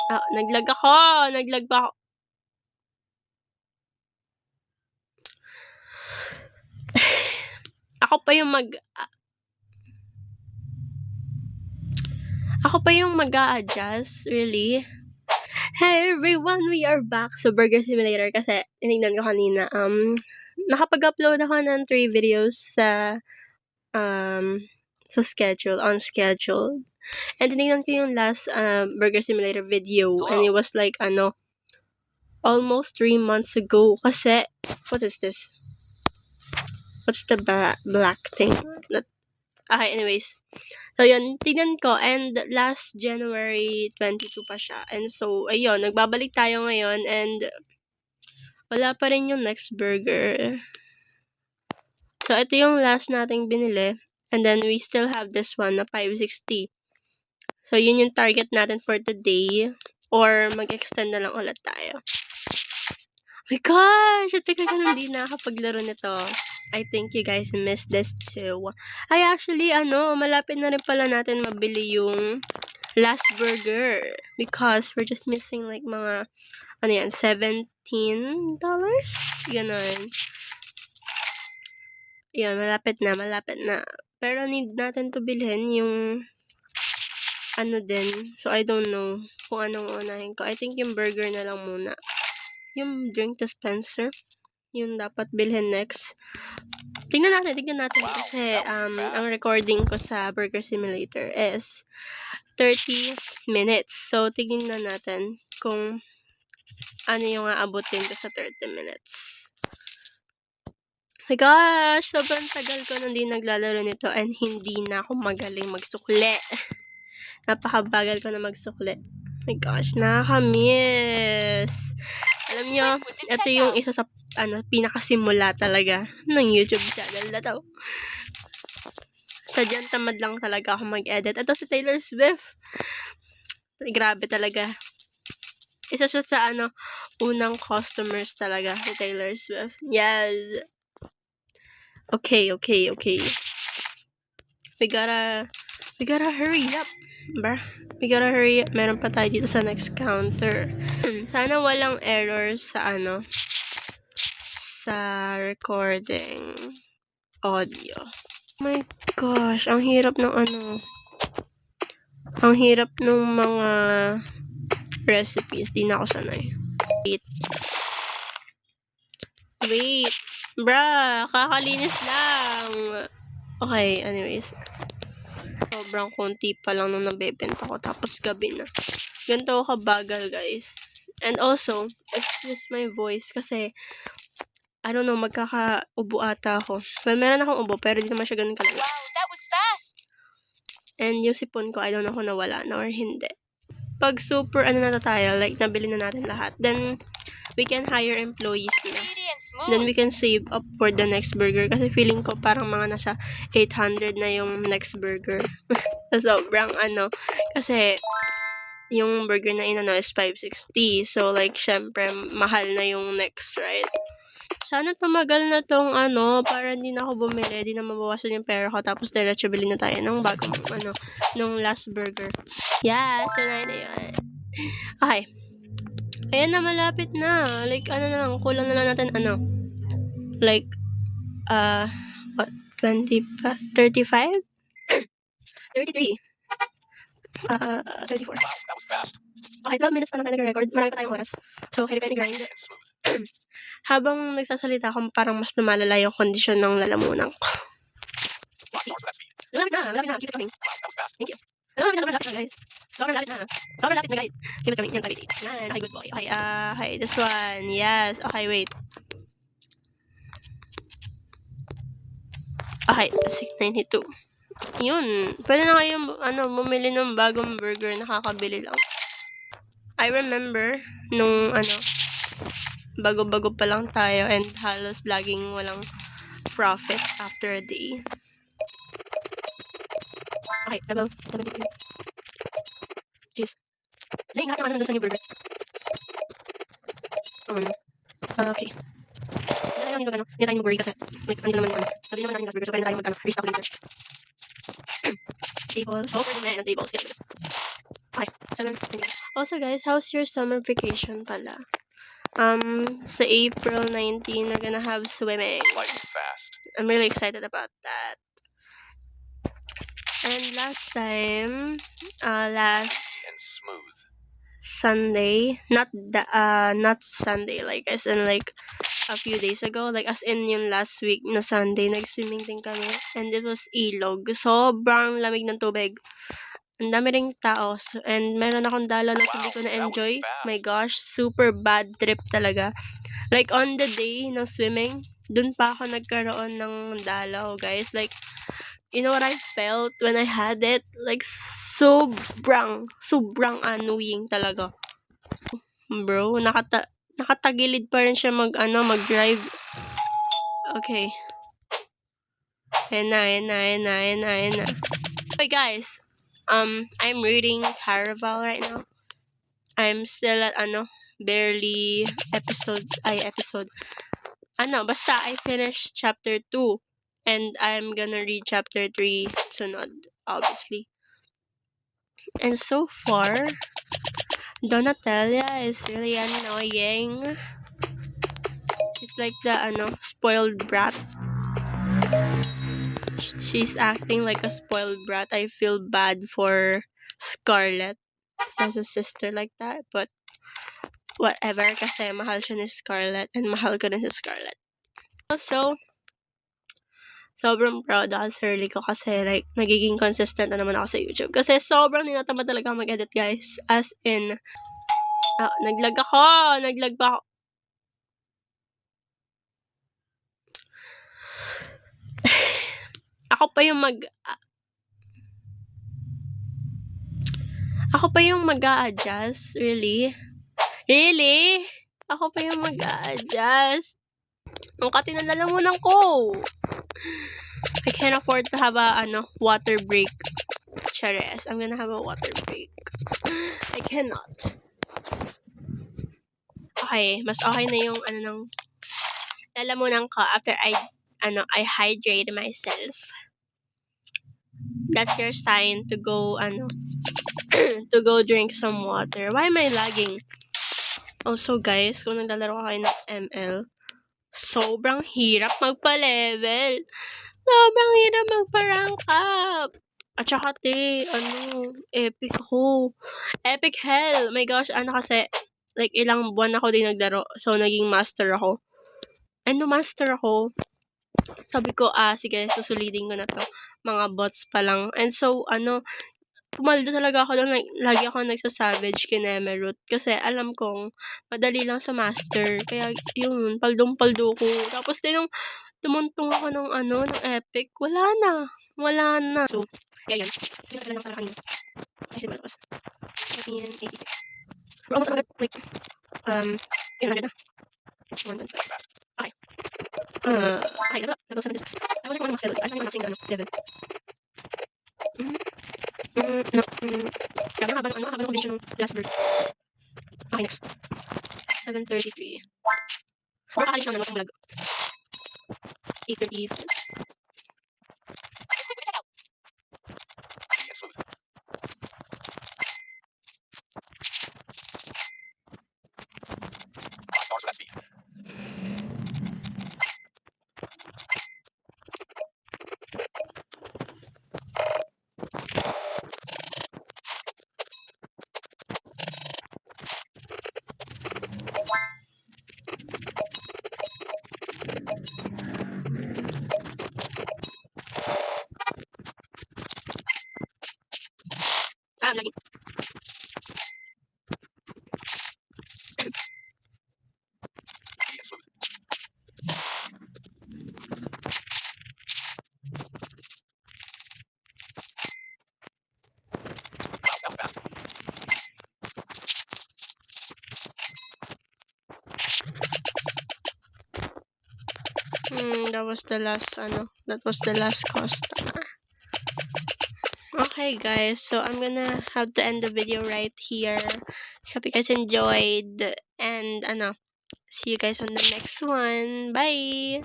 Naglag ako. Naglag pa ako. Ako pa yung mag-a-adjust, really. Hey everyone, we are back sa Burger Simulator kasi tinignan ko kanina. Nakapag-upload ako ng 3 videos sa on schedule. And tinignan ko yung last Burger Simulator video and it was like almost 3 months ago kasi what is this? What's the black thing? Okay, anyways. So, yun, tignan ko, and last January 22 pa siya. And so, ayun, nagbabalik tayo ngayon, and wala pa rin yung next burger. So, ito yung last nating binili, and then we still have this one na 560. So, yun yung target natin for today, or mag-extend na lang ulit tayo. Oh my gosh! At teka ka hindi nakapaglaro nito. I think you guys missed this too. Ay, actually, malapit na rin pala natin mabili yung last burger. Because we're just missing like mga, $17? Ganon. Yan, malapit na. Pero need natin to bilhin yung, din. So, I don't know kung anong unahin ko. I think yung burger na lang muna. Yung drink dispenser, yun dapat bilhin next. Tingnan natin kasi ang recording ko sa Burger Simulator is 30 minutes. So, tingnan natin kung ano yung aabutin ko sa 30 minutes. My gosh! Sobrang tagal ko nang di naglalaro nito and hindi na ako magaling magsukli. Napakabagal ko na magsukli. My gosh, nakakamiss. Alam nyo, ito yung isa sa pinakasimula talaga ng YouTube channel na to. Sadyang tamad lang talaga ako mag-edit. Ito si Taylor Swift. Grabe talaga. Isa siya sa unang customers talaga si Taylor Swift. Yes. Okay. We gotta hurry up. We gotta hurry up. Meron pa tayo dito sa next counter. Sana walang errors sa sa recording audio. Oh my gosh, ang hirap ng ang hirap ng mga recipes. Di na ako sanay. Wait. Bruh, kakalinis lang. Okay, anyways. Sobrang konti pa lang nung nabebenta ko. Tapos gabi na. Ganito ako kabagal, guys. And also, excuse my voice kasi I don't know, magkakaubo ata ako. Well, meron akong ubo, pero di naman siya ganun kalala. Wow, that was fast! And yung sipon ko, I don't know kung nawala na or hindi. Pag super, na tayo, like, nabili na natin lahat, then, we can hire employees na. Then, we can save up for the next burger. Kasi feeling ko, parang mga nasa 800 na yung next burger. Sobrang kasi, yung burger na is 560. So, like, syempre, mahal na yung next, right? Sana tumagal na tong para hindi na ako bumili, di na mabawasan yung pera ko, tapos diretso bilhin na tayo ng bagong, nung last burger. Yeah, tunay na yun. Okay. Ayan na, malapit na. Like, na lang, kulang na lang natin, like, what, 20 pa? 35? 33. 34. Wow, that was fast. Okay, 12 minutes pa lang tayo nag-record. Marami pa tayong oras. So, heavy grind. Habang nagsasalita ako, parang mas lumalala yung kondisyon ng lalamunan ko. Malapit na. Keep it coming. Thank you. Malapit na, guys. Sobrang lapit na. Guys. Keep it coming. Yan, 38. Yan, hi, good boy. Okay, hi, this one. Yes. Okay, wait. Okay, 692. Yun. Pwede na kayong, bumili ng bagong burger, nakakabili lang. I remember, nung, bago-bago pa lang tayo and halos laging walang profit after a day. Okay, double 73. Cheese. Dahil lahat ng doon sa new burger. Okay. Hindi lang yung hindi tayo mag-worry kasi andito naman yung sabi naman natin last burger, so pwede na tayo restock later. Tables. So, pwede na yung tables. Okay, 7. Also guys, how's your summer vacation pala? Sa April 19, we're gonna have swimming. Life is fast. I'm really excited about that. And last time, last And smooth. Sunday, not Sunday, like as in like a few days ago, like as in yung last week na Sunday, nag-swimming din kami. And it was ilog. Sobrang lamig ng tubig. Ang dami ring tao. And meron akong dalaw na hindi ko na-enjoy. My gosh, super bad trip talaga. Like on the day ng swimming, dun pa ako nagkaroon ng dalaw, guys. Like, you know what I felt when I had it? Like, sobrang annoying talaga. Bro, nakatagilid pa rin siya mag-drive. Okay. Ayan na. Okay, guys. I'm reading Caraval right now. I'm still at, barely episode. Basta I finished chapter 2. And I'm gonna read chapter 3 sunod, obviously. And so far, Donatella is really annoying. She's like the, spoiled brat. She's acting like a spoiled brat. I feel bad for Scarlett. She has a sister like that. But, whatever. Kasi mahal siya ni Scarlett. And mahal ko rin si Scarlett. Also, sobrang proud ako sa sarili ko kasi like, nagiging consistent na naman ako sa YouTube. Kasi sobrang ninatamad talaga ako mag-edit, guys. As in, naglag pa ako. Ako pa yung mag-a-adjust? Really? Ako pa yung mag-a-adjust? Ang katinan na lang mo lang ko. I can't afford to have a, water break. Chares, I'm gonna have a water break. I cannot. Okay, mas okay na yung, lalamunan ko after I hydrate myself. That's your sign to go, to go drink some water. Why am I lagging? Also, guys, kung naglalaro kayo ng ML, sobrang hirap magpa-level. Sobrang hirap magpa-rank up. At saka, epic ako. Epic hell. My gosh, kasi, like, ilang buwan ako din naglaro. So, naging master ako. And master ako, sabi ko, sige, susulitin ko na to. Mga bots pa lang. And so, pumaldo talaga ako doon. Like, lagi ako nagsasavage kay Nemerut. Kasi alam kong madali lang sa master. Kaya, yun, paldong-paldo ko. Tapos, nung tumuntong ako ng, ng epic, wala na. So, kaya yun. Sige, lang pala kanina. Ay, diba, tapos. 1986. We're almost agad, like, yun, agad na. Okay. Okay, level 76. I wonder kung max level. Ano yung maxing level? No. Grabe, haba ng combination ng last word. Okay, next. 7:33. Baka kalit ng vlog. 8:30. I'm lagging. That was the last cost. Okay, guys, so I'm gonna have to end the video right here. Hope you guys enjoyed, and see you guys on the next one. Bye!